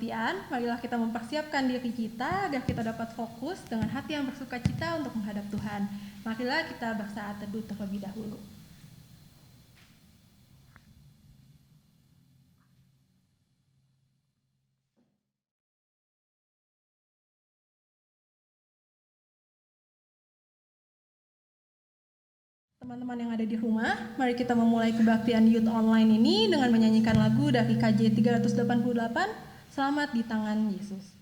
kebaktian, marilah kita mempersiapkan diri kita agar kita dapat fokus dengan hati yang bersukacita untuk menghadap Tuhan. Marilah kita bersaat teduh terlebih dahulu. Teman-teman yang ada di rumah, mari kita memulai kebaktian Youth Online ini dengan menyanyikan lagu dari KJ 388, Selamat di Tangan Yesus.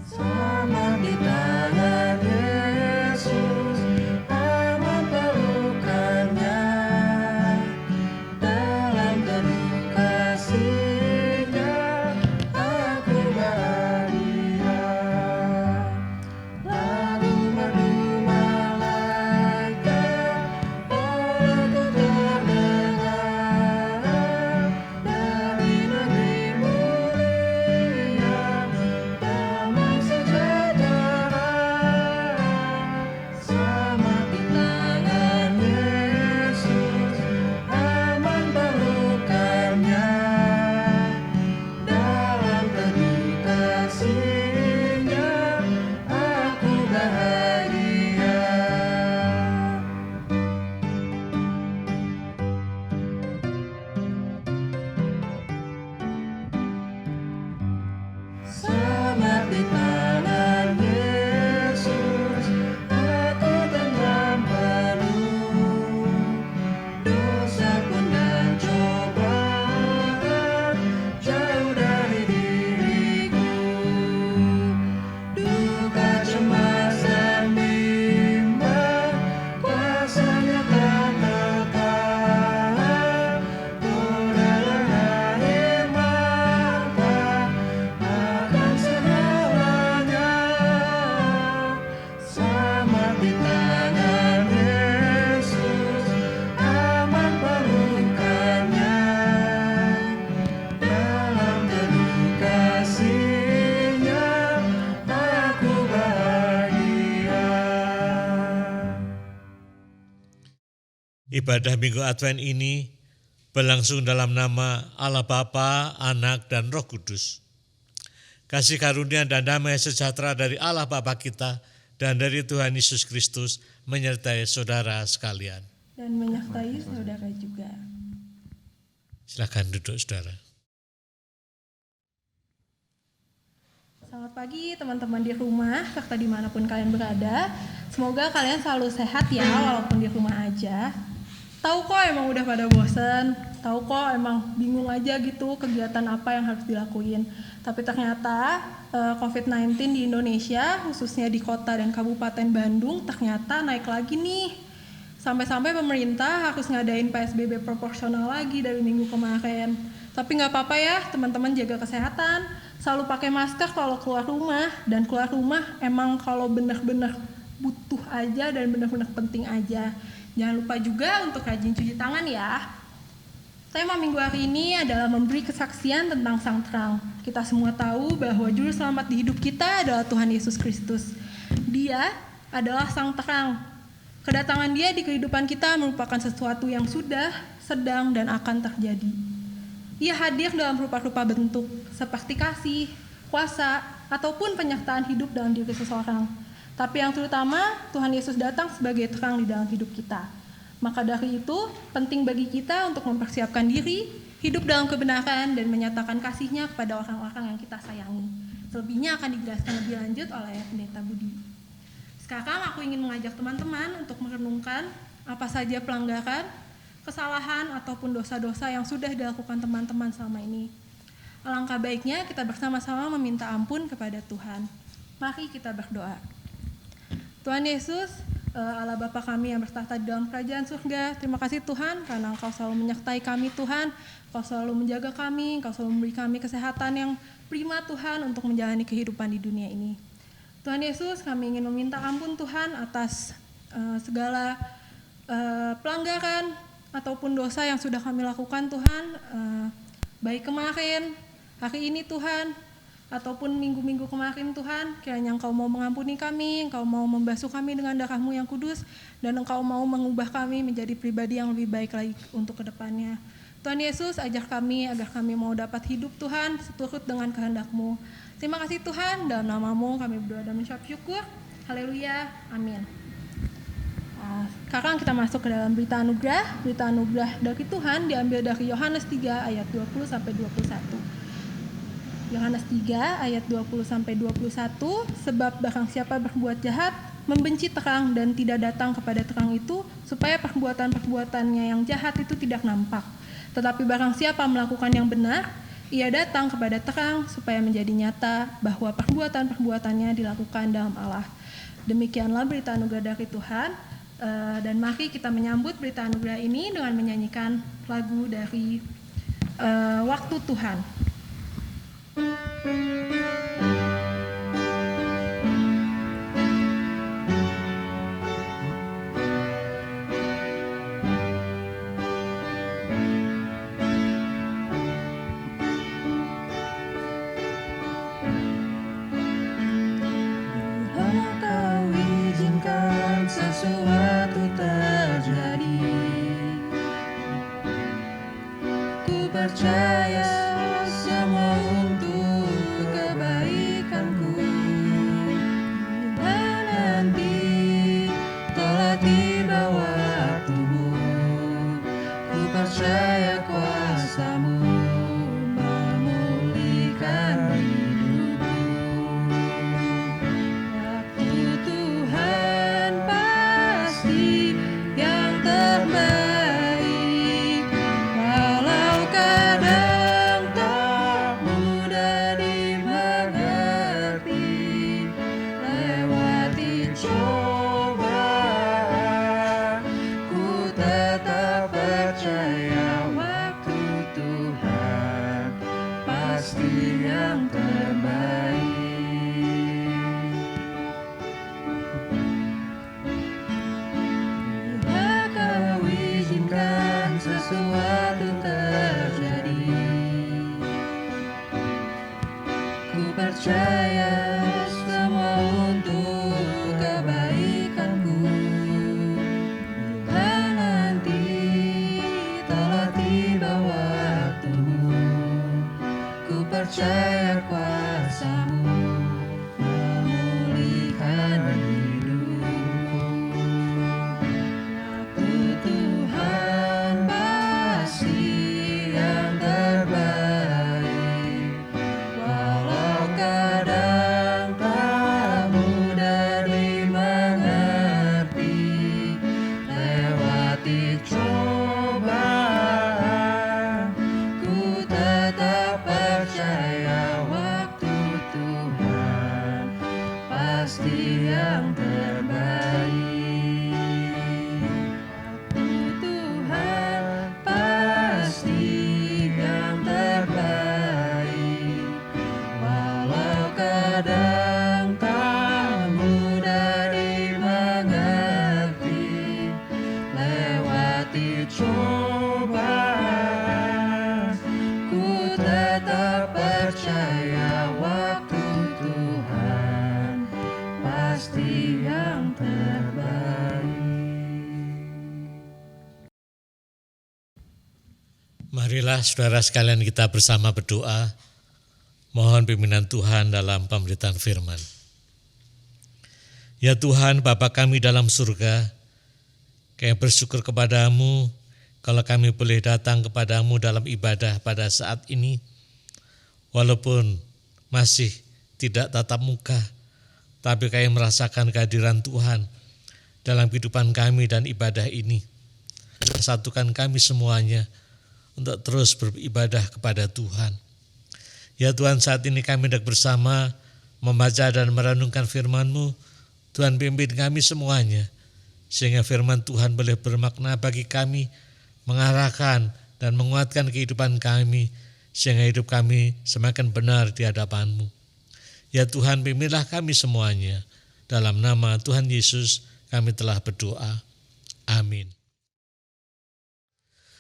Selamat di tangan Yesus, aman pelukannya, dalam teduh kasih-Nya aku bahagia. Lalu merdu malaikat, olehku terdengar, dari negeri mulia damai sejahtera. Selamat di tangan Yesus, aman pelukannya, dalam teduh kasih-Nya aku bahagia. Selamat di tangan Yesus, aku tenang penuh. Dosa pun dan cobaan jauh dari diriku. Duka, cemas, dan bimbang, kuasa-Nya tak tertahan. Oh, dalam air mata akan segalanya. Selamat di tangan Yesus, aman pelukannya, dalam teduh kasih-Nya aku bahagia. Ibadah Minggu Advent ini berlangsung dalam nama Allah Bapa, Anak, dan Roh Kudus. Kasih karunia dan damai sejahtera dari Allah Bapa kita dan dari Tuhan Yesus Kristus menyertai saudara sekalian. Dan menyertai saudara juga. Silakan duduk saudara. Selamat pagi teman-teman di rumah, serta dimanapun kalian berada. Semoga kalian selalu sehat ya, walaupun di rumah aja. Tahu kok emang udah pada bosen, tahu kok emang bingung aja gitu kegiatan apa yang harus dilakuin. Tapi ternyata COVID-19 di Indonesia, khususnya di kota dan kabupaten Bandung, ternyata naik lagi nih. Sampai-sampai pemerintah harus ngadain PSBB proporsional lagi dari minggu kemarin. Tapi nggak apa-apa ya, teman-teman jaga kesehatan. Selalu pakai masker kalau keluar rumah. Dan keluar rumah emang kalau benar-benar butuh aja dan benar-benar penting aja. Jangan lupa juga untuk rajin cuci tangan ya. Tema minggu hari ini adalah memberi kesaksian tentang Sang Terang. Kita semua tahu bahwa juru selamat di hidup kita adalah Tuhan Yesus Kristus. Dia adalah Sang Terang. Kedatangan Dia di kehidupan kita merupakan sesuatu yang sudah, sedang, dan akan terjadi. Ia hadir dalam rupa-rupa bentuk, seperti kasih, kuasa, ataupun penyertaan hidup dalam diri seseorang. Tapi yang terutama, Tuhan Yesus datang sebagai terang di dalam hidup kita. Maka dari itu, penting bagi kita untuk mempersiapkan diri, hidup dalam kebenaran, dan menyatakan kasih-Nya kepada orang-orang yang kita sayangi. Selebihnya akan dijelaskan lebih lanjut oleh Pendeta Budi. Sekarang aku ingin mengajak teman-teman untuk merenungkan apa saja pelanggaran, kesalahan, ataupun dosa-dosa yang sudah dilakukan teman-teman selama ini. Alangkah baiknya kita bersama-sama meminta ampun kepada Tuhan. Mari kita berdoa. Tuhan Yesus, Allah Bapa kami yang bertahta di dalam kerajaan surga, terima kasih Tuhan karena Engkau selalu menyertai kami Tuhan, Engkau selalu menjaga kami, Engkau selalu memberi kami kesehatan yang prima Tuhan untuk menjalani kehidupan di dunia ini. Tuhan Yesus, kami ingin meminta ampun Tuhan atas segala pelanggaran ataupun dosa yang sudah kami lakukan Tuhan, baik kemarin, hari ini Tuhan. ataupun minggu-minggu kemarin Tuhan, kiranya Engkau mau mengampuni kami, Engkau mau membasuh kami dengan darah-Mu yang kudus, dan Engkau mau mengubah kami menjadi pribadi yang lebih baik lagi untuk kedepannya. Tuhan Yesus, ajar kami agar kami mau dapat hidup Tuhan seturut dengan kehendak-Mu. Terima kasih Tuhan, dalam nama-Mu kami berdoa dan mengucap syukur. Haleluya, amin. Sekarang kita masuk ke dalam berita anugerah. Berita anugerah dari Tuhan diambil dari Yohanes 3 ayat 20-21. Yohanes 3 ayat 20-21, sebab barang siapa berbuat jahat, membenci terang dan tidak datang kepada terang itu, supaya perbuatan-perbuatannya yang jahat itu tidak nampak. Tetapi barang siapa melakukan yang benar, ia datang kepada terang supaya menjadi nyata bahwa perbuatan-perbuatannya dilakukan dalam Allah. Demikianlah berita anugerah dari Tuhan, dan mari kita menyambut berita anugerah ini dengan menyanyikan lagu dari Waktu Tuhan. Sesuatu terjadi, ku percaya semua untuk kebaikanku. Bila nanti telah tiba waktumu, ku percaya kuasa-Mu memulihkan hidupku. Waktu Tuhan pasti yang terbaik, walau kadang tak mudah dimengerti. Lewati cobaan, ku tetap percaya waktu Tuhan pasti yang terbaik. Bila Kau izinkan sesuatu terjadi, ku percaya semua untuk kebaikanku. Bila nanti telah tiba waktumu, ku percaya kuasa-Mu memulihkan hidupku. Waktu Tuhan pasti yang terbaik, walau kadang tak mudah dimengerti. Lewati cobaan, ku tetap percaya waktu Tuhan pasti yang terbaik. Waktu Tuhan pasti yang terbaik, walau kadang tak mudah dimengerti. Lewati cobaan, ku tetap percaya waktu Tuhan pasti yang terbaik. Marilah saudara sekalian kita bersama berdoa, mohon pimpinan Tuhan dalam pemberitaan firman. Ya Tuhan, Bapa kami dalam surga, kami bersyukur kepadamu kalau kami boleh datang kepadamu dalam ibadah pada saat ini, walaupun masih tidak tatap muka, tapi kami merasakan kehadiran Tuhan dalam kehidupan kami dan ibadah ini. Satukan kami semuanya untuk terus beribadah kepada Tuhan. Ya Tuhan, saat ini kami hendak bersama membaca dan merenungkan firman-Mu. Tuhan, pimpin kami semuanya, sehingga firman Tuhan boleh bermakna bagi kami, mengarahkan dan menguatkan kehidupan kami, sehingga hidup kami semakin benar di hadapan-Mu. Ya Tuhan, pimpinlah kami semuanya. Dalam nama Tuhan Yesus kami telah berdoa. Amin.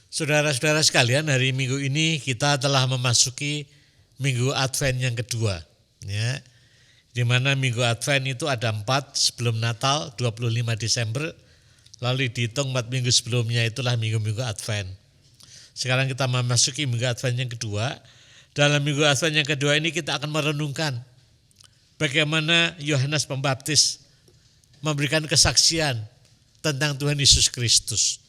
Saudara-saudara sekalian, hari Minggu ini kita telah memasuki Minggu Advent yang kedua. Ya. Di mana minggu Advent itu ada 4 sebelum Natal, 25 Desember, lalu dihitung 4 minggu sebelumnya itulah minggu-minggu Advent. Sekarang kita memasuki minggu Advent yang kedua. Dalam minggu Advent yang kedua ini kita akan merenungkan bagaimana Yohanes Pembaptis memberikan kesaksian tentang Tuhan Yesus Kristus.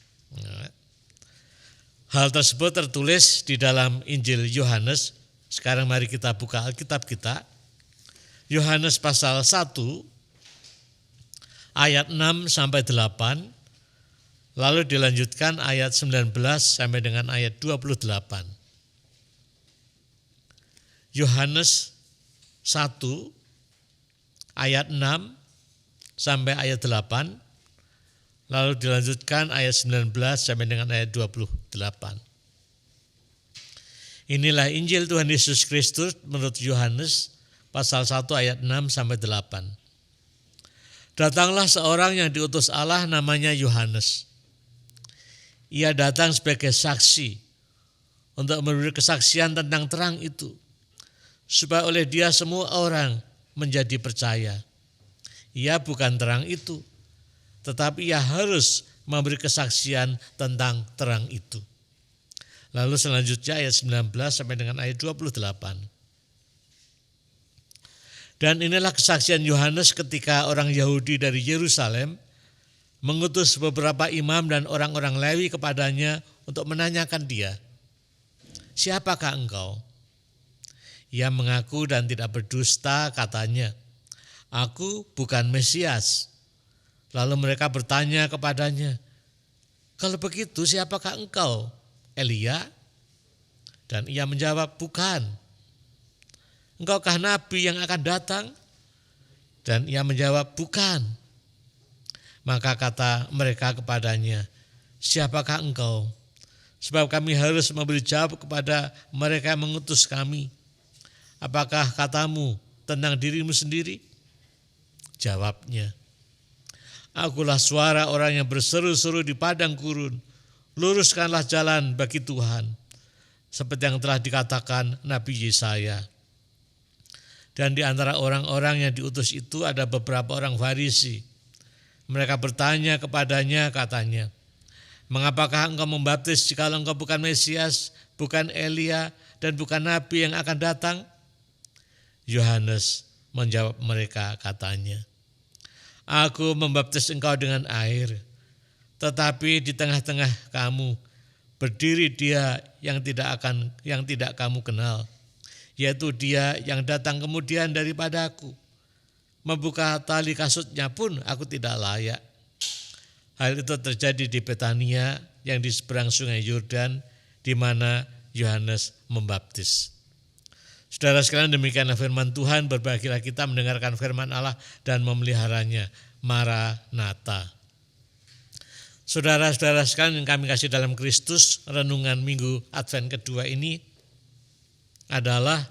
Hal tersebut tertulis di dalam Injil Yohanes. Sekarang mari kita buka Alkitab kita. Yohanes pasal 1 ayat 6 sampai 8, lalu dilanjutkan ayat 19 sampai dengan ayat 28. Yohanes 1 ayat 6 sampai ayat 8, lalu dilanjutkan ayat 19 sampai dengan ayat 28. Inilah Injil Tuhan Yesus Kristus menurut Yohanes pasal 1 ayat 6 sampai 8. Datanglah seorang yang diutus Allah namanya Yohanes. Ia datang sebagai saksi untuk memberi kesaksian tentang terang itu, supaya oleh dia semua orang menjadi percaya. Ia bukan terang itu, tetapi ia harus memberi kesaksian tentang terang itu. Lalu selanjutnya ayat 19 sampai dengan ayat 28. Dan inilah kesaksian Yohanes ketika orang Yahudi dari Yerusalem mengutus beberapa imam dan orang-orang Lewi kepadanya untuk menanyakan dia, "Siapakah engkau?" Ia mengaku dan tidak berdusta, katanya, "Aku bukan Mesias." Lalu mereka bertanya kepadanya, "Kalau begitu siapakah engkau? Elia?" Dan ia menjawab, "Bukan." "Engkaukah nabi yang akan datang?" Dan ia menjawab, "Bukan." Maka kata mereka kepadanya, "Siapakah engkau? Sebab kami harus memberi jawab kepada mereka yang mengutus kami. Apakah katamu tentang dirimu sendiri?" Jawabnya, "Akulah suara orang yang berseru-seru di padang gurun, luruskanlah jalan bagi Tuhan, seperti yang telah dikatakan Nabi Yesaya." Dan di antara orang-orang yang diutus itu ada beberapa orang Farisi. Mereka bertanya kepadanya, katanya, "Mengapakah engkau membaptis jikalau engkau bukan Mesias, bukan Elia, dan bukan Nabi yang akan datang?" Yohanes menjawab mereka, katanya, "Aku membaptis engkau dengan air, tetapi di tengah-tengah kamu berdiri Dia yang tidak kamu kenal, yaitu Dia yang datang kemudian daripadaku. Membuka tali kasutnya pun aku tidak layak." Hal itu terjadi di Betania yang di seberang sungai Yordan, di mana Yohanes membaptis. Saudara sekalian, demikianlah firman Tuhan. Berbahagialah kita mendengarkan firman Allah dan memeliharanya. Maranatha. Saudara-saudara sekalian yang kami kasih dalam Kristus, renungan minggu Advent kedua ini adalah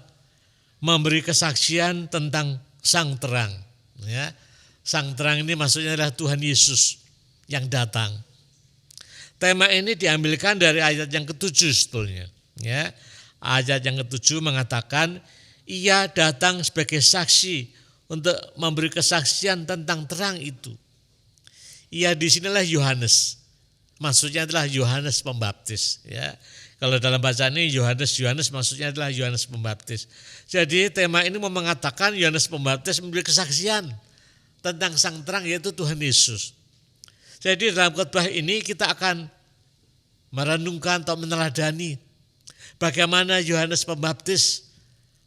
memberi kesaksian tentang Sang Terang. Ya, Sang Terang ini maksudnya adalah Tuhan Yesus yang datang. Tema ini diambilkan dari ayat yang ke-7 sebetulnya. Ya, ayat yang ke-7 mengatakan ia datang sebagai saksi untuk memberi kesaksian tentang terang itu. Ia di sinilah Yohanes. Maksudnya adalah Yohanes Pembaptis. Ya, kalau dalam bacaan ini Yohanes maksudnya adalah Yohanes Pembaptis. Jadi tema ini mau mengatakan Yohanes Pembaptis memberi kesaksian tentang Sang Terang, yaitu Tuhan Yesus. Jadi dalam khotbah ini kita akan merenungkan atau meneladani bagaimana Yohanes Pembaptis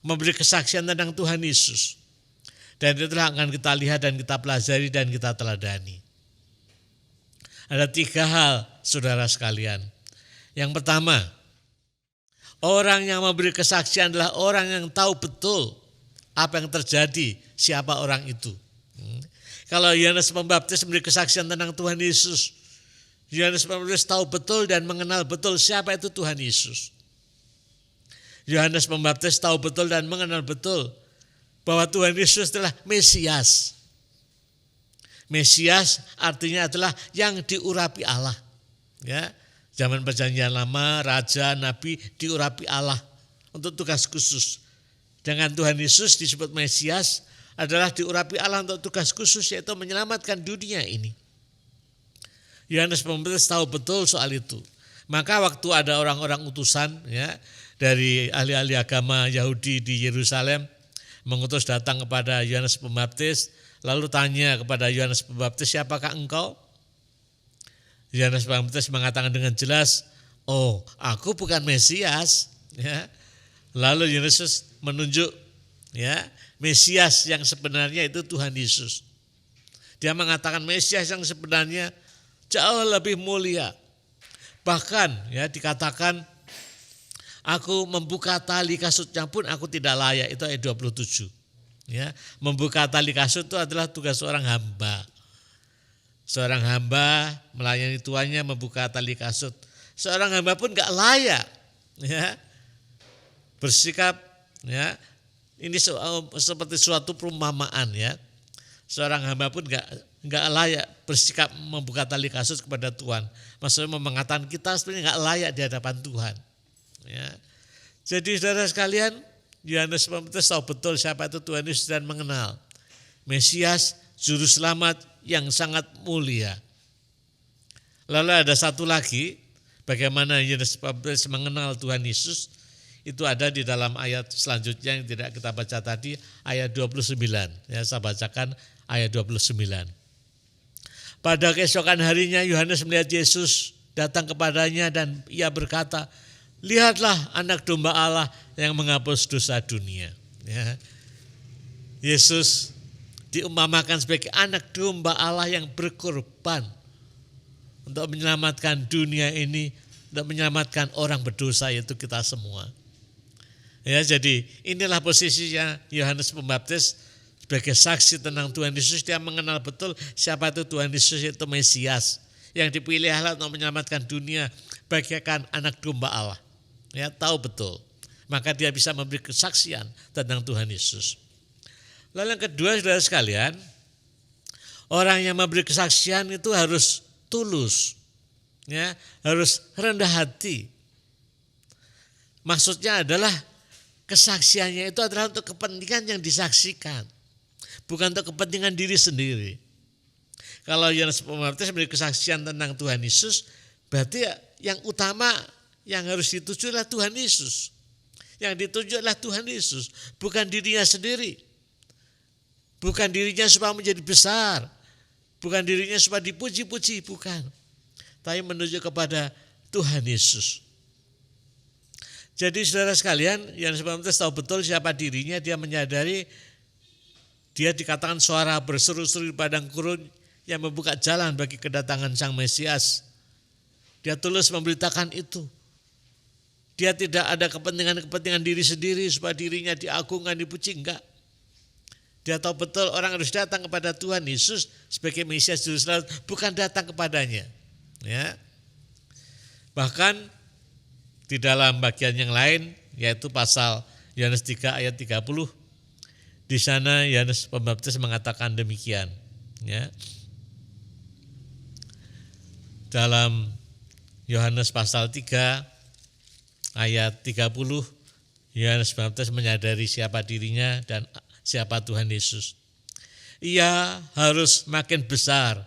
memberi kesaksian tentang Tuhan Yesus. Dan itulah akan kita lihat dan kita pelajari dan kita teladani. Ada 3 hal, saudara sekalian. Yang pertama, orang yang memberi kesaksian adalah orang yang tahu betul apa yang terjadi, siapa orang itu. Kalau Yohanes Pembaptis memberi kesaksian tentang Tuhan Yesus, Yohanes Pembaptis tahu betul dan mengenal betul siapa itu Tuhan Yesus. Yohanes Pembaptis tahu betul dan mengenal betul bahwa Tuhan Yesus adalah Mesias. Mesias artinya adalah yang diurapi Allah. Ya, zaman Perjanjian Lama, raja, nabi diurapi Allah untuk tugas khusus. dengan Tuhan Yesus disebut Mesias adalah diurapi Allah untuk tugas khusus, yaitu menyelamatkan dunia ini. Yohanes Pembaptis tahu betul soal itu. Maka waktu ada orang-orang utusan ya dari ahli-ahli agama Yahudi di Yerusalem mengutus datang kepada Yohanes Pembaptis, lalu tanya kepada Yohanes Pembaptis, siapakah engkau? Yohanes Pembaptis mengatakan dengan jelas, oh, aku bukan Mesias. Ya. Lalu Yesus menunjuk ya Mesias yang sebenarnya itu Tuhan Yesus. Dia mengatakan Mesias yang sebenarnya jauh lebih mulia. Bahkan ya dikatakan, aku membuka tali kasutnya pun aku tidak layak, itu ayat 27. Ya, membuka tali kasut itu adalah tugas seorang hamba. Seorang hamba melayani tuannya membuka tali kasut. Seorang hamba pun enggak layak ya bersikap ya. Ini seperti suatu perumpamaan ya. Seorang hamba pun enggak layak bersikap membuka tali kasut kepada Tuhan. Maksudnya mengatakan kita sebenarnya enggak layak di hadapan Tuhan. Ya. Jadi saudara sekalian, Yohanes Pembaptis tahu betul siapa itu Tuhan Yesus dan mengenal Mesias, juru selamat yang sangat mulia. Lalu ada satu lagi, bagaimana Yohanes Pembaptis mengenal Tuhan Yesus, itu ada di dalam ayat selanjutnya yang tidak kita baca tadi, ayat 29. Ya, saya bacakan ayat 29. Pada keesokan harinya Yohanes melihat Yesus datang kepadanya dan ia berkata, lihatlah anak domba Allah yang menghapus dosa dunia. Ya. Yesus diumpamakan sebagai anak domba Allah yang berkorban untuk menyelamatkan dunia ini, untuk menyelamatkan orang berdosa, yaitu kita semua. Ya, jadi inilah posisinya Yohanes Pembaptis sebagai saksi tentang Tuhan Yesus. Dia mengenal betul siapa itu Tuhan Yesus, yaitu Mesias yang dipilih Allah untuk menyelamatkan dunia bagaikan anak domba Allah. Ya, tahu betul. Maka dia bisa memberi kesaksian tentang Tuhan Yesus. Lalu yang kedua, saudara sekalian, orang yang memberi kesaksian itu harus tulus, ya, harus rendah hati. Maksudnya adalah kesaksiannya itu adalah untuk kepentingan yang disaksikan, bukan untuk kepentingan diri sendiri. Kalau Yohanes Pembaptis memberi kesaksian tentang Tuhan Yesus, berarti yang utama yang harus dituju adalah Tuhan Yesus. Yang dituju adalah Tuhan Yesus, bukan dirinya sendiri. Bukan dirinya supaya menjadi besar, bukan dirinya supaya dipuji-puji, bukan. Tapi menuju kepada Tuhan Yesus. Jadi saudara sekalian, Yohanes Pembaptis tahu betul siapa dirinya, dia menyadari, dia dikatakan suara berseru-seru di padang gurun yang membuka jalan bagi kedatangan Sang Mesias. Dia tulus memberitakan itu. Dia tidak ada kepentingan-kepentingan diri sendiri supaya dirinya diagungkan, dipuji, enggak. Dia tahu betul orang harus datang kepada Tuhan Yesus sebagai Mesias juru selamat, bukan datang kepadanya. Ya. Bahkan di dalam bagian yang lain, yaitu pasal Yohanes 3 ayat 30, di sana Yohanes Pembaptis mengatakan demikian. Ya. Dalam Yohanes pasal 3 ayat 30, Yohanes Pembaptis menyadari siapa dirinya dan siapa Tuhan Yesus. Ia harus makin besar,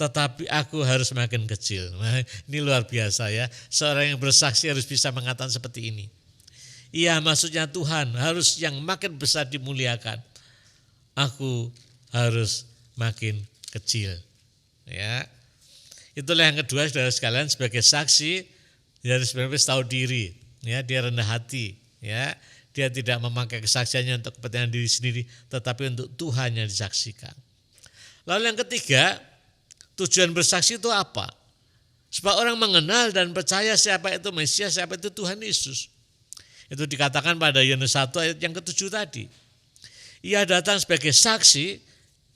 tetapi aku harus makin kecil. Nah, ini luar biasa ya. Seorang yang bersaksi harus bisa mengatakan seperti ini. Ia maksudnya Tuhan harus yang makin besar dimuliakan. Aku harus makin kecil. Ya. Itulah yang kedua, saudara sekalian, sebagai saksi dia harus tahu diri, ya, dia rendah hati, ya, dia tidak memakai kesaksiannya untuk kepentingan diri sendiri, tetapi untuk Tuhan yang disaksikan. Lalu yang ketiga, tujuan bersaksi itu apa? Supaya orang mengenal dan percaya siapa itu Mesias, siapa itu Tuhan Yesus. Itu dikatakan pada Yohanes 1 ayat yang ke-7 tadi. Ia datang sebagai saksi,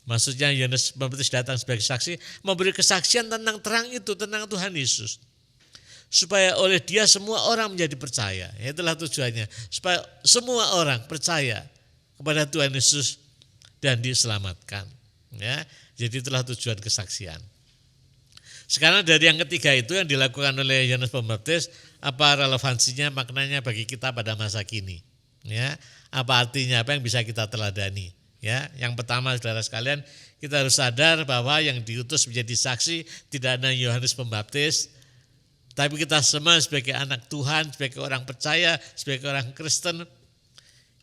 maksudnya Yohanes Pembaptis datang sebagai saksi, memberi kesaksian tentang terang itu, tentang Tuhan Yesus. Supaya oleh dia semua orang menjadi percaya. Itulah tujuannya. Supaya semua orang percaya kepada Tuhan Yesus dan diselamatkan. Ya, jadi itulah tujuan kesaksian. Sekarang dari yang ketiga itu yang dilakukan oleh Yohanes Pembaptis, apa relevansinya, maknanya bagi kita pada masa kini? Ya, apa artinya? Apa yang bisa kita teladani? Ya, yang pertama saudara sekalian, kita harus sadar bahwa yang diutus menjadi saksi tidak hanya Yohanes Pembaptis, tapi kita semua sebagai anak Tuhan, sebagai orang percaya, sebagai orang Kristen,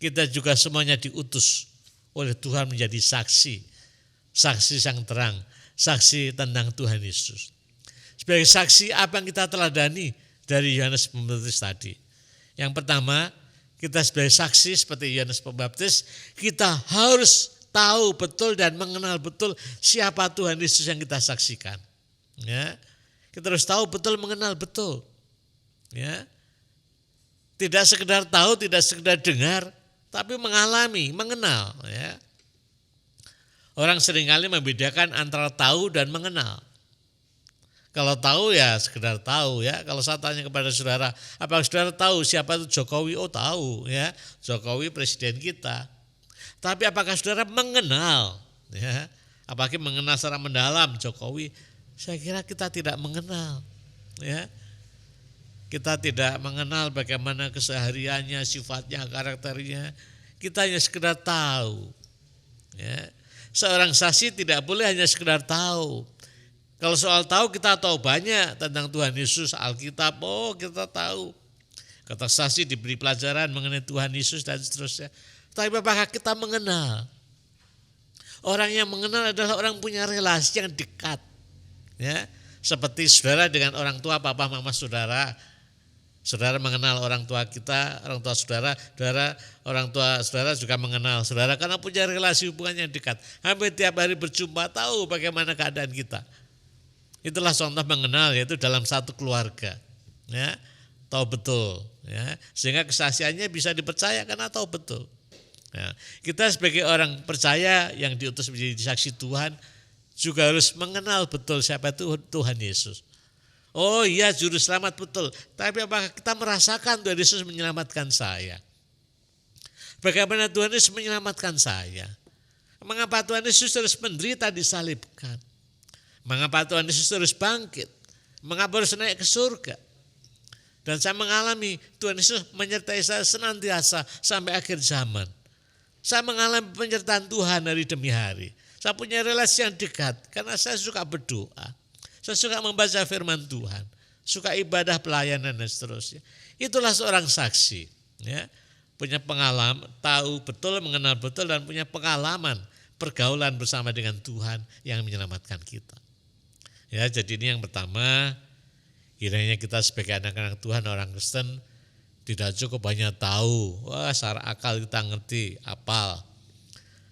kita juga semuanya diutus oleh Tuhan menjadi saksi, saksi yang terang, saksi tentang Tuhan Yesus. Sebagai saksi apa yang kita teladani dari Yohanes Pembaptis tadi? Yang pertama, kita sebagai saksi seperti Yohanes Pembaptis, kita harus tahu betul dan mengenal betul siapa Tuhan Yesus yang kita saksikan. Ya, kita harus tahu betul, mengenal betul. Ya, tidak sekedar tahu, tidak sekedar dengar, tapi mengalami, mengenal. Ya, orang seringkali membedakan antara tahu dan mengenal. Kalau tahu ya sekedar tahu ya. Kalau saya tanya kepada saudara, apakah saudara tahu siapa itu Jokowi? Oh tahu ya, Jokowi presiden kita. Tapi apakah saudara mengenal ya? Apalagi mengenal secara mendalam Jokowi? Saya kira kita tidak mengenal ya. Kita tidak mengenal bagaimana kesehariannya, sifatnya, karakternya. Kita hanya sekedar tahu. Ya. Seorang saksi tidak boleh hanya sekedar tahu. Kalau soal tahu, kita tahu banyak tentang Tuhan Yesus, Alkitab, oh kita tahu. Kata saksi diberi pelajaran mengenai Tuhan Yesus dan seterusnya. Tapi apakah kita mengenal? Orang yang mengenal adalah orang punya relasi yang dekat. Ya, seperti saudara dengan orang tua, papa, mama saudara. Saudara mengenal orang tua kita, orang tua saudara, orang tua saudara juga mengenal saudara karena punya relasi hubungan yang dekat. Hampir tiap hari berjumpa, tahu bagaimana keadaan kita. Itulah contoh mengenal, yaitu dalam satu keluarga. Ya, tahu betul. Ya, sehingga kesaksiannya bisa dipercaya karena tahu betul. Ya, kita sebagai orang percaya yang diutus menjadi saksi Tuhan juga harus mengenal betul siapa itu Tuhan Yesus. Oh iya, juru selamat betul. Tapi apakah kita merasakan Tuhan Yesus menyelamatkan saya? Bagaimana Tuhan Yesus menyelamatkan saya? Mengapa Tuhan Yesus terus menderita disalibkan? Mengapa Tuhan Yesus terus bangkit? Mengapa harus naik ke surga? Dan saya mengalami Tuhan Yesus menyertai saya senantiasa sampai akhir zaman. Saya mengalami penyertaan Tuhan hari demi hari. Saya punya relasi yang dekat karena saya suka berdoa. Saya suka membaca firman Tuhan. Suka ibadah, pelayanan dan seterusnya. Itulah seorang saksi. Ya, punya pengalaman, tahu betul, mengenal betul dan punya pengalaman pergaulan bersama dengan Tuhan yang menyelamatkan kita. Ya, jadi ini yang pertama, kiranya kita sebagai anak-anak Tuhan, orang Kristen, tidak cukup banyak tahu, wah secara akal kita ngerti, apal.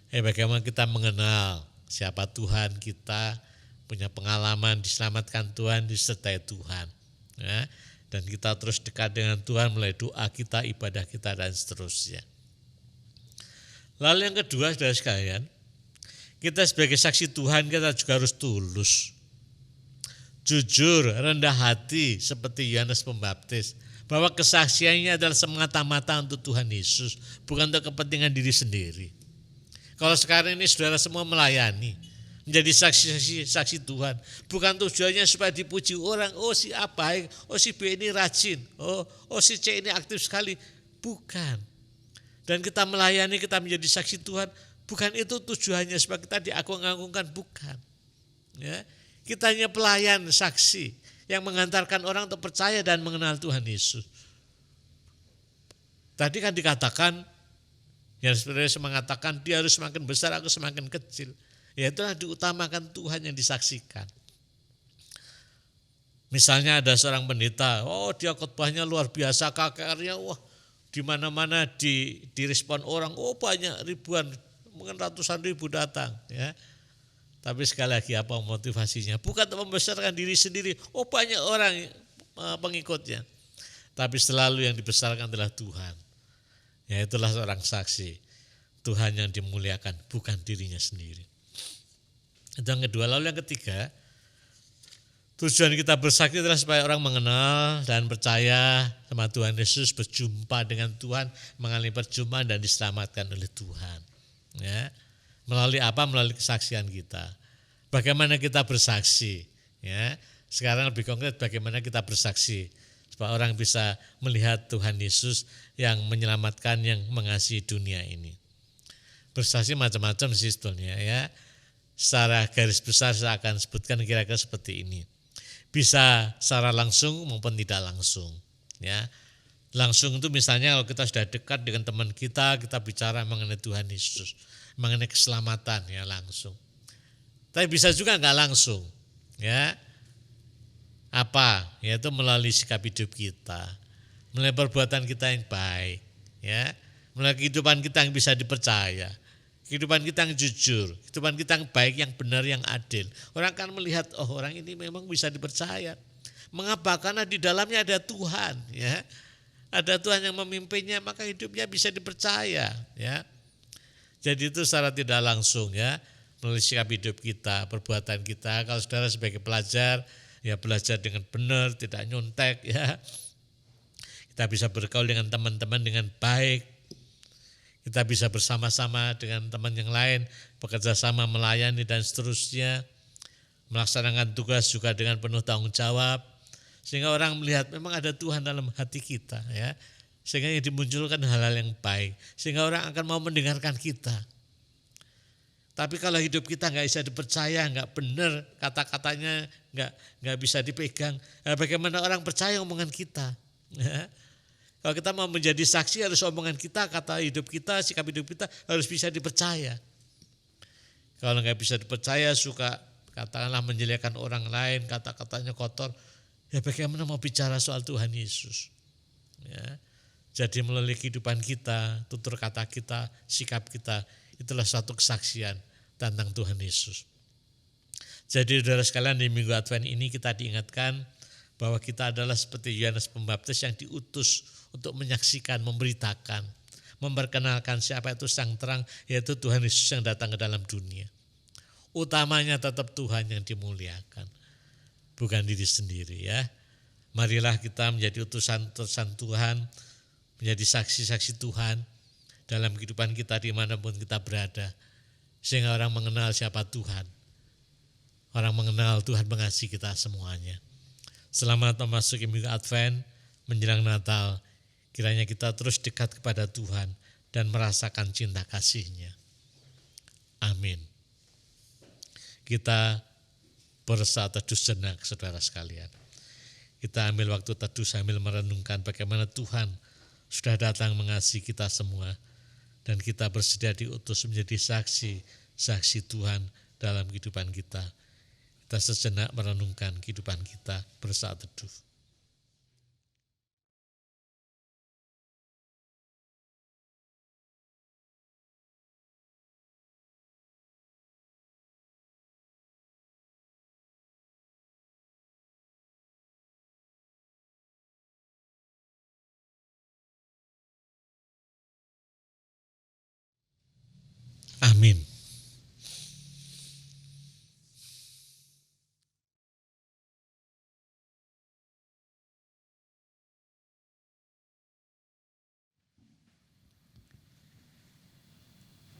Bagaimana kita mengenal siapa Tuhan kita, punya pengalaman diselamatkan Tuhan, disertai Tuhan. Ya, dan kita terus dekat dengan Tuhan melalui doa kita, ibadah kita dan seterusnya. Lalu yang kedua saudara sekalian, kita sebagai saksi Tuhan kita juga harus tulus. Jujur, rendah hati seperti Yohanes Pembaptis. Bahwa kesaksiannya adalah semata-mata untuk Tuhan Yesus, bukan untuk kepentingan diri sendiri. Kalau sekarang ini saudara semua melayani, menjadi saksi Tuhan, bukan tujuannya supaya dipuji orang, oh si A baik, oh si B ini rajin, oh si C ini aktif sekali, bukan. Dan kita melayani, kita menjadi saksi Tuhan, bukan itu tujuannya supaya kita diagung-agungkan, bukan. Ya, kita hanya pelayan, saksi yang mengantarkan orang untuk percaya dan mengenal Tuhan Yesus. Tadi kan dikatakan, yang sebenarnya mengatakan dia harus semakin besar, aku semakin kecil. Ya itulah diutamakan Tuhan yang disaksikan. Misalnya ada seorang pendeta, oh dia khotbahnya luar biasa, KKR-nya wah di mana-mana direspon orang, oh banyak ribuan, mungkin ratusan ribu datang, ya. Tapi sekali lagi apa motivasinya? Bukan untuk membesarkan diri sendiri. Oh banyak orang pengikutnya. Tapi selalu yang dibesarkan adalah Tuhan. Ya itulah seorang saksi. Tuhan yang dimuliakan, bukan dirinya sendiri. Itu yang kedua. Lalu yang ketiga, tujuan kita bersaksi adalah supaya orang mengenal dan percaya sama Tuhan Yesus, berjumpa dengan Tuhan, mengalami perjumpaan dan diselamatkan oleh Tuhan. Ya. Melalui apa? Melalui kesaksian kita. Bagaimana kita bersaksi? Ya, sekarang lebih konkret bagaimana kita bersaksi supaya orang bisa melihat Tuhan Yesus yang menyelamatkan, yang mengasihi dunia ini. Bersaksi macam-macam sih sebetulnya ya. Secara garis besar saya akan sebutkan kira-kira seperti ini. Bisa secara langsung maupun tidak langsung ya. Langsung itu misalnya kalau kita sudah dekat dengan teman kita bicara mengenai Tuhan Yesus, mengenai keselamatan ya langsung. Tapi bisa juga enggak langsung ya. Apa? Yaitu melalui sikap hidup kita, melalui perbuatan kita yang baik ya, melalui kehidupan kita yang bisa dipercaya. Kehidupan kita yang jujur, kehidupan kita yang baik, yang benar, yang adil. Orang akan melihat, oh orang ini memang bisa dipercaya. Mengapa? Karena di dalamnya ada Tuhan, ya. Ada Tuhan yang memimpinnya, maka hidupnya bisa dipercaya, ya. Jadi itu secara tidak langsung, ya, melalui sikap hidup kita, perbuatan kita. Kalau saudara sebagai pelajar, ya belajar dengan benar, tidak nyontek, ya. Kita bisa bergaul dengan teman-teman dengan baik. Kita bisa bersama-sama dengan teman yang lain, bekerja sama melayani dan seterusnya, melaksanakan tugas juga dengan penuh tanggung jawab, sehingga orang melihat memang ada Tuhan dalam hati kita, ya, sehingga dimunculkan hal-hal yang baik, sehingga orang akan mau mendengarkan kita. Tapi kalau hidup kita nggak bisa dipercaya, nggak benar, kata-katanya nggak bisa dipegang, bagaimana orang percaya omongan kita? Ya. Kalau kita mau menjadi saksi harus omongan kita, kata hidup kita, sikap hidup kita harus bisa dipercaya. Kalau nggak bisa dipercaya, suka katakanlah menjelekkan orang lain, kata-katanya kotor, ya bagaimana mau bicara soal Tuhan Yesus? Ya. Jadi melalui kehidupan kita, tutur kata kita, sikap kita, itulah suatu kesaksian tentang Tuhan Yesus. Jadi saudara sekalian, di Minggu Advent ini kita diingatkan bahwa kita adalah seperti Yohanes Pembaptis yang diutus untuk menyaksikan, memberitakan, memperkenalkan siapa itu sang terang, yaitu Tuhan Yesus yang datang ke dalam dunia. Utamanya tetap Tuhan yang dimuliakan, bukan diri sendiri ya. Marilah kita menjadi utusan-utusan Tuhan, menjadi saksi-saksi Tuhan dalam kehidupan kita dimanapun kita berada. Sehingga orang mengenal siapa Tuhan. Orang mengenal Tuhan mengasihi kita semuanya. Selamat memasuki Minggu Advent menjelang Natal. Kiranya kita terus dekat kepada Tuhan dan merasakan cinta kasih-Nya. Amin. Kita bersaat teduh sejenak, saudara sekalian. Kita ambil waktu teduh sambil merenungkan bagaimana Tuhan sudah datang mengasihi kita semua. Dan kita bersedia diutus menjadi saksi Tuhan dalam kehidupan kita. Kita sejenak merenungkan kehidupan kita bersaat teduh. Amin.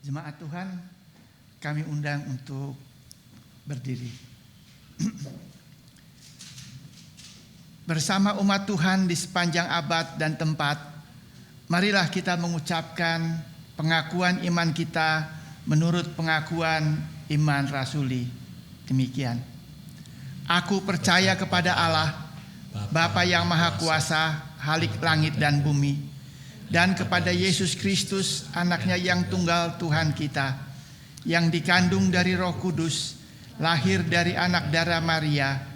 Jemaat Tuhan, kami undang untuk berdiri. Bersama umat Tuhan di sepanjang abad dan tempat, marilah kita mengucapkan pengakuan iman kita menurut pengakuan iman rasuli. Demikian. Aku percaya kepada Allah, Bapa yang Maha Kuasa, Halik langit dan bumi, dan kepada Yesus Kristus, anaknya yang tunggal Tuhan kita, yang dikandung dari Roh Kudus, lahir dari anak darah Maria,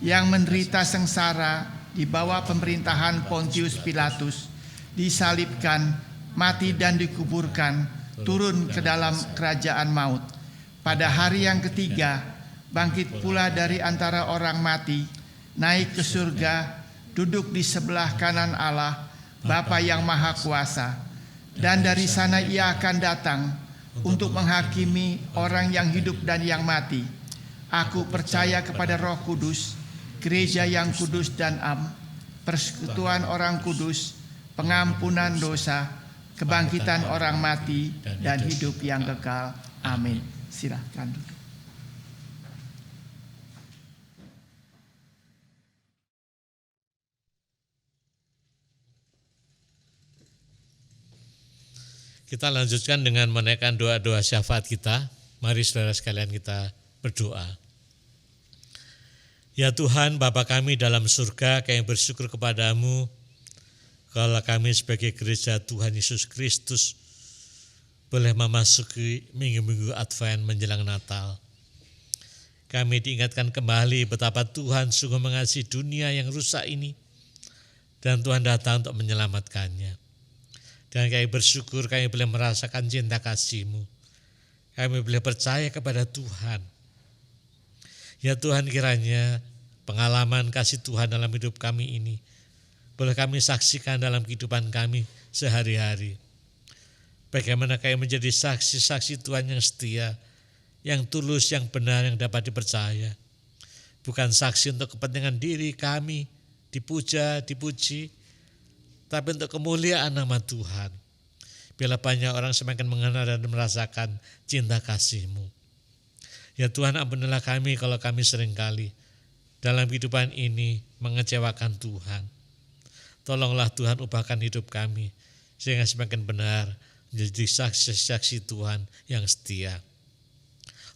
yang menderita sengsara di bawah pemerintahan Pontius Pilatus, disalibkan, mati dan dikuburkan, turun ke dalam kerajaan maut. Pada hari yang ketiga, bangkit pula dari antara orang mati, naik ke surga, duduk di sebelah kanan Allah, Bapa yang Maha Kuasa, dan dari sana Ia akan datang untuk menghakimi orang yang hidup dan yang mati. Aku percaya kepada Roh Kudus, gereja yang kudus dan am, persekutuan orang kudus, pengampunan dosa, kebangkitan orang mati, dan hidup yang kekal. Amin. Silakan duduk. Kita lanjutkan dengan menaikkan doa-doa syafaat kita. Mari saudara sekalian kita berdoa. Ya Tuhan, Bapa kami dalam surga, kami bersyukur kepadamu kalau kami sebagai gereja Tuhan Yesus Kristus boleh memasuki minggu-minggu Advent menjelang Natal. Kami diingatkan kembali betapa Tuhan sungguh mengasihi dunia yang rusak ini dan Tuhan datang untuk menyelamatkannya. Dan kami bersyukur kami boleh merasakan cinta kasih-Mu. Kami boleh percaya kepada Tuhan. Ya Tuhan, kiranya pengalaman kasih Tuhan dalam hidup kami ini boleh kami saksikan dalam kehidupan kami sehari-hari. Bagaimana kami menjadi saksi-saksi Tuhan yang setia, yang tulus, yang benar, yang dapat dipercaya. Bukan saksi untuk kepentingan diri kami, dipuja, dipuji, tapi untuk kemuliaan nama Tuhan. Biarlah banyak orang semakin mengenal dan merasakan cinta kasih-Mu. Ya Tuhan, ampunilah kami kalau kami seringkali dalam kehidupan ini mengecewakan Tuhan. Tolonglah Tuhan ubahkan hidup kami sehingga semakin benar menjadi saksi-saksi Tuhan yang setia.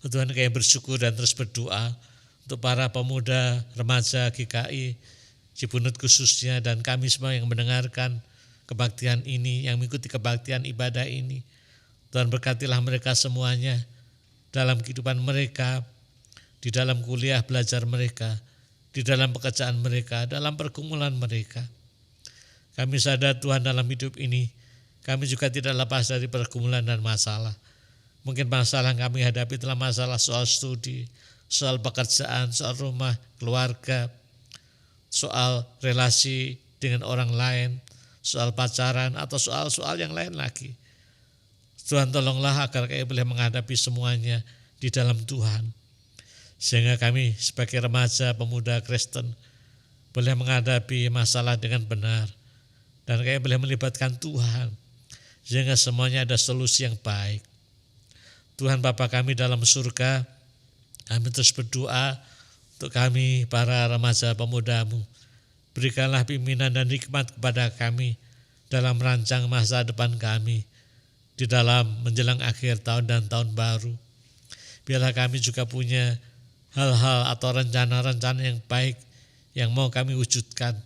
Tuhan, kami bersyukur dan terus berdoa untuk para pemuda, remaja GKI, Cibunut khususnya, dan kami semua yang mendengarkan kebaktian ini, yang mengikuti kebaktian ibadah ini. Tuhan, berkatilah mereka semuanya dalam kehidupan mereka, di dalam kuliah belajar mereka, di dalam pekerjaan mereka, dalam pergumulan mereka. Kami sadar Tuhan dalam hidup ini, kami juga tidak lepas dari pergumulan dan masalah. Mungkin masalah yang kami hadapi adalah masalah soal studi, soal pekerjaan, soal rumah, keluarga, soal relasi dengan orang lain, soal pacaran, atau soal-soal yang lain lagi. Tuhan, tolonglah agar kami boleh menghadapi semuanya di dalam Tuhan. Sehingga kami sebagai remaja, pemuda Kristen boleh menghadapi masalah dengan benar. Dan kami boleh melibatkan Tuhan. Sehingga semuanya ada solusi yang baik. Tuhan Bapa kami dalam surga, kami terus berdoa untuk kami para remaja pemuda-Mu. Berikanlah pimpinan dan hikmat kepada kami dalam merancang masa depan kami di dalam menjelang akhir tahun dan tahun baru. Biarlah kami juga punya hal-hal atau rencana-rencana yang baik yang mau kami wujudkan.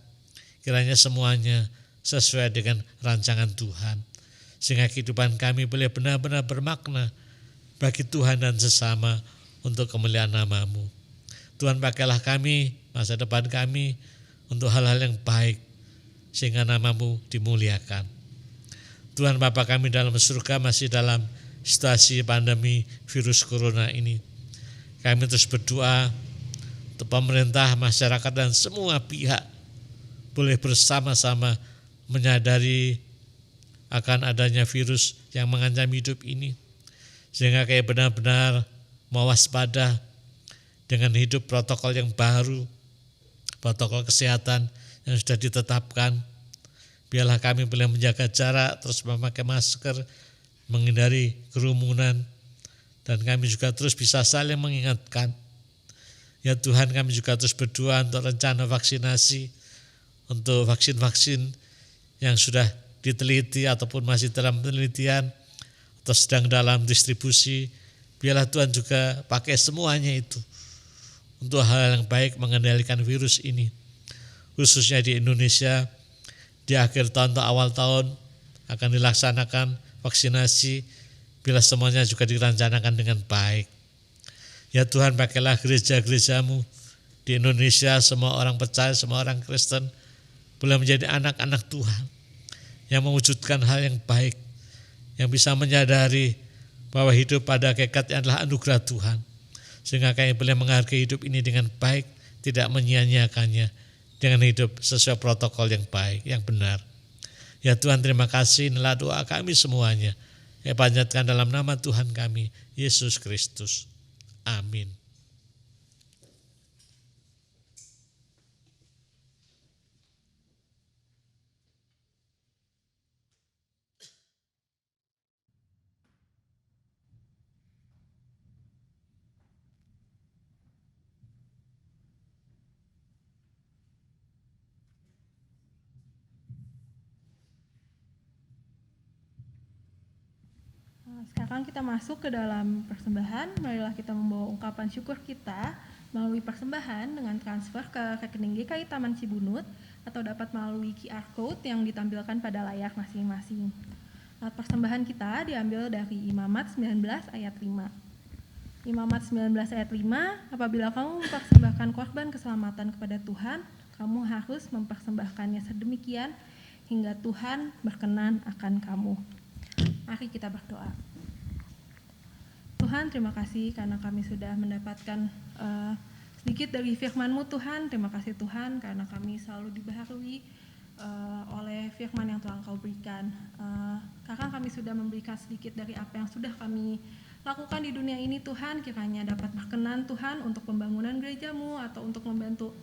Kiranya semuanya sesuai dengan rancangan Tuhan. Sehingga kehidupan kami boleh benar-benar bermakna bagi Tuhan dan sesama untuk kemuliaan nama-Mu. Tuhan, pakailah kami, masa depan kami untuk hal-hal yang baik sehingga nama-Mu dimuliakan. Tuhan Bapa kami dalam surga, masih dalam situasi pandemi virus corona ini, kami terus berdoa untuk pemerintah, masyarakat dan semua pihak boleh bersama-sama menyadari akan adanya virus yang mengancam hidup ini, sehingga kayak benar-benar mewaspada dengan hidup protokol yang baru, protokol kesehatan yang sudah ditetapkan. Biarlah kami boleh menjaga jarak, terus memakai masker, menghindari kerumunan, dan kami juga terus bisa saling mengingatkan. Ya Tuhan, kami juga terus berdoa untuk rencana vaksinasi, untuk vaksin-vaksin yang sudah diteliti ataupun masih dalam penelitian atau sedang dalam distribusi. Biarlah Tuhan juga pakai semuanya itu untuk hal yang baik mengendalikan virus ini. Khususnya di Indonesia, di akhir tahun atau awal tahun akan dilaksanakan vaksinasi. Bila semuanya juga direncanakan dengan baik. Ya Tuhan, pakailah gereja-gereja-Mu di Indonesia, semua orang percaya, semua orang Kristen boleh menjadi anak-anak Tuhan yang mewujudkan hal yang baik, yang bisa menyadari bahwa hidup pada hakikatnya adalah anugerah Tuhan. Sehingga kami boleh menghargai hidup ini dengan baik, tidak menyia-nyiakannya, dengan hidup sesuai protokol yang baik, yang benar. Ya Tuhan, terima kasih, inilah doa kami semuanya. Kami panjatkan dalam nama Tuhan kami, Yesus Kristus. Amin. Sekarang kita masuk ke dalam persembahan. Marilah kita membawa ungkapan syukur kita melalui persembahan dengan transfer ke rekening GKI Taman Cibunut atau dapat melalui QR Code yang ditampilkan pada layar masing-masing. Persembahan kita diambil dari Imamat 19 ayat 5. Imamat 19 ayat 5, apabila kamu mempersembahkan korban keselamatan kepada Tuhan, kamu harus mempersembahkannya sedemikian hingga Tuhan berkenan akan kamu. Mari kita berdoa. Tuhan, terima kasih karena kami sudah mendapatkan sedikit dari firman-Mu Tuhan. Terima kasih Tuhan karena kami selalu dibaharui oleh firman yang telah Engkau berikan. Karena kami sudah memberikan sedikit dari apa yang sudah kami lakukan di dunia ini Tuhan, kiranya dapat berkenan Tuhan untuk pembangunan gereja-Mu atau untuk membantu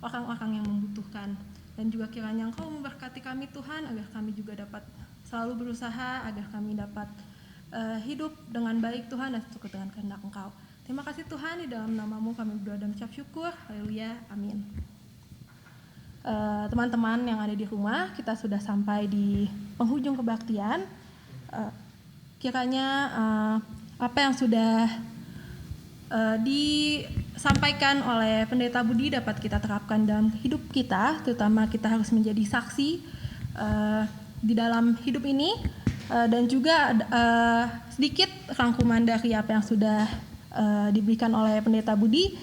orang-orang yang membutuhkan. Dan juga kiranya Engkau memberkati kami Tuhan agar kami juga dapat selalu berusaha agar kami dapat hidup dengan baik Tuhan dan sesuai dengan kehendak Engkau. Terima kasih Tuhan, di dalam nama-Mu kami berdoa dan mengucap syukur. Haleluya, amin. Teman-teman yang ada di rumah, kita sudah sampai di penghujung kebaktian. Kiranya apa yang sudah disampaikan oleh Pendeta Budi dapat kita terapkan dalam hidup kita, terutama kita harus menjadi saksi di dalam hidup ini, dan juga sedikit rangkuman dari apa yang sudah diberikan oleh Pendeta Budi.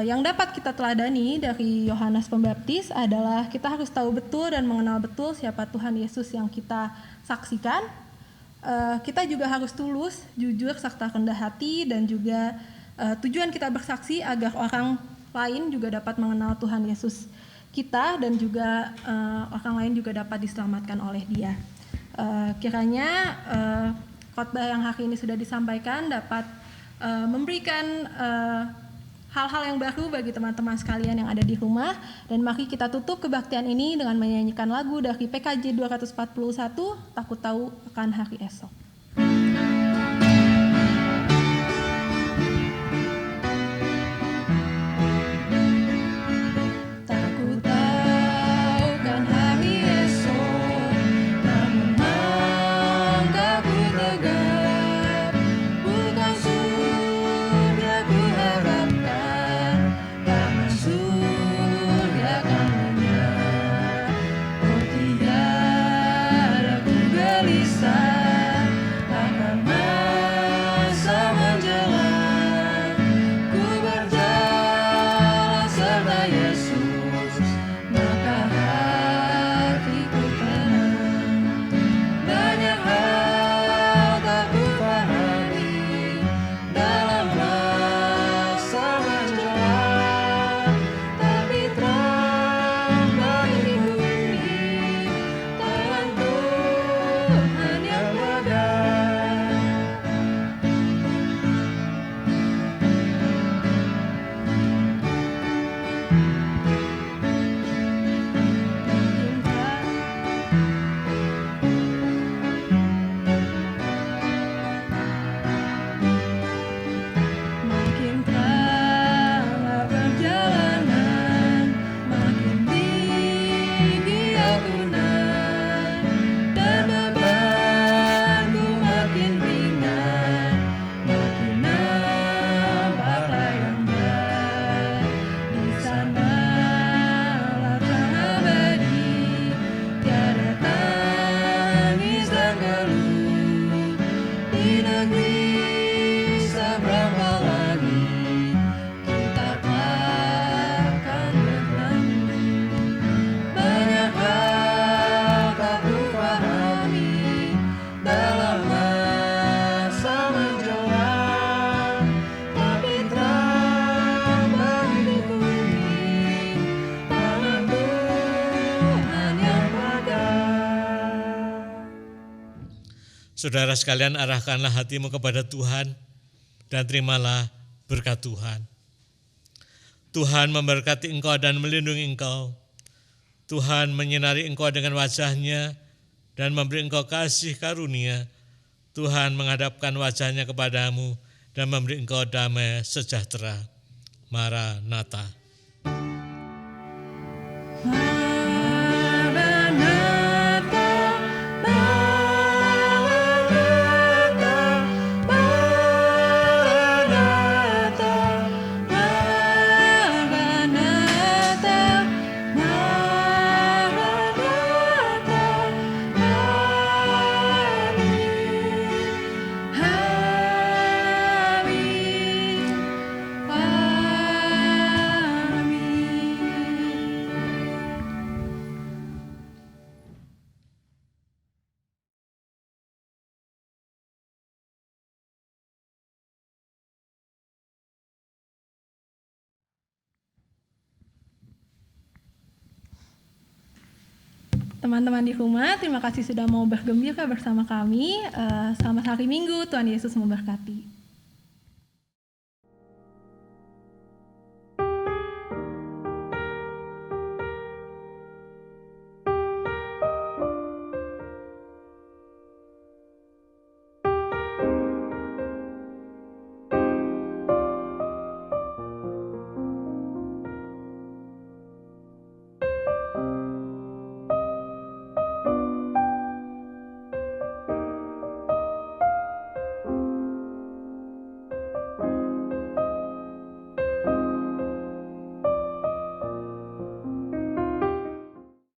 Yang dapat kita teladani dari Yohanes Pembaptis adalah kita harus tahu betul dan mengenal betul siapa Tuhan Yesus yang kita saksikan. Kita juga harus tulus, jujur, serta rendah hati, dan juga tujuan kita bersaksi agar orang lain juga dapat mengenal Tuhan Yesus kita, dan juga orang lain juga dapat diselamatkan oleh Dia. Kiranya khotbah yang hari ini sudah disampaikan dapat memberikan hal-hal yang baru bagi teman-teman sekalian yang ada di rumah. Dan mari kita tutup kebaktian ini dengan menyanyikan lagu dari PKJ 241, Takut Tahu Akan Hari Esok. Saudara sekalian, arahkanlah hatimu kepada Tuhan dan terimalah berkat Tuhan. Tuhan memberkati engkau dan melindungi engkau. Tuhan menyinari engkau dengan wajah-Nya dan memberi engkau kasih karunia. Tuhan menghadapkan wajah-Nya kepadamu dan memberi engkau damai sejahtera. Maranatha. Maranatha, Maranatha, Teman-teman di rumah, terima kasih sudah mau bergembira bersama kami. Selamat hari Minggu, Tuhan Yesus memberkati.